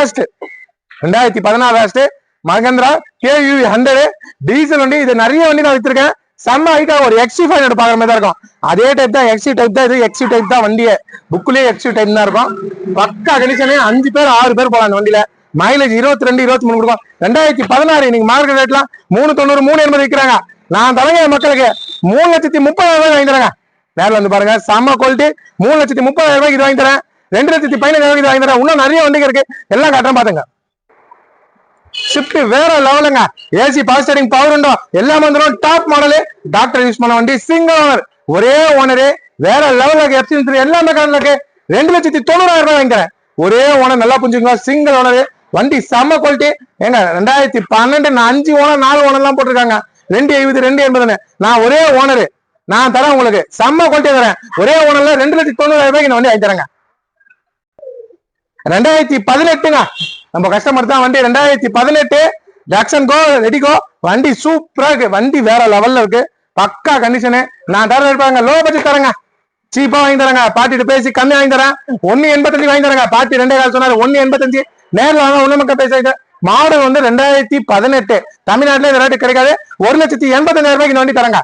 Waste 2016 வேஸ்ட் Mahindra KUV 100 diesel வண்டி. இது நிறைய வண்டி நான் வித்திருக்கேன். செம்ம ஹைட்டா ஒரு XC5 பாக்குற மாதிரி தான் இருக்கும். அதே டைப் தான் XC டைப் தான். இது XC டைப் தான் வண்டியே. புக்லயே XC டைப் தான் இருக்கும். பக்கா கண்டிஷனே 5 பேர் 6 பேர் போலாம் அந்த வண்டியில. மைலேஜ் 22 23 கொடுக்கும். 2016 இன்னைக்கு மார்க்கெட் ரேட்லாம் 390 380 விற்கிறாங்க. நான் தலைங்க மக்களுக்கு 3,30,000 வாங்கி தரேங்க. நேரில் வந்து பாருங்க. செம்ம குவாலிட்டி. 3,30,000 இது வாங்கி தரேன். 2,15,000 இது வாங்கி தரேன். இன்னும் நிறைய வண்டிங்க இருக்கு. எல்லாம் காட்டுறேன் பாத்துங்க. ஷிஃப்ட் வேற லெவலுங்க. AC power steering power window எல்லாம் வந்துடும். Top model. டாக்டர் யூஸ் பண்ண வண்டி. Single owner. ஒரே ஓனரு. வேற லெவலுக்கு FC3 எல்லாமே காரணக்கு 2,90,000 வாங்கி தரேன். ஒரே ஓனர். நல்லா புரிஞ்சுக்கோங்க. Single owner. வண்டி செம்ம குவாலிட்டி. ஏங்க 2012 5 ஓனர் 4 ஓனர் எல்லாம் போட்டிருக்காங்க. 270 280. நான் ஒரே ஓனரு. நான் தரேன் உங்களுக்கு செம்ம குவாலிட்டியா தரேன். ஒரே ஓனர்ல 2,90,000 இந்த வண்டி வாங்கி தரேங்க. 2018ங்க. நம்ம கஸ்டமர் தான் வண்டி. 2018 ஜாக்சன் கோ ரெடிகோ வண்டி சூப்பரா இருக்கு. வண்டி வேற லெவல்ல இருக்கு. பக்கா கண்டிஷனு. நான் தர இருப்பாங்க. லோ பட்ஜெட் தரேங்க. சீப்பா வாங்கி தரேங்க. பாட்டிட்டு பேசி கம்மி வாங்கி தரேன். 1,85 வாங்கி தரேங்க. பாட்டி 2,5 சொன்னாரு. 1,85 நேரில் வாங்க. ஒண்ணு மக்கள் பேச மாடல் வந்து 2018. தமிழ்நாட்டுல இந்த ரேட்டு கிடைக்காது. 1,85,000 இந்த வண்டி தரேங்க.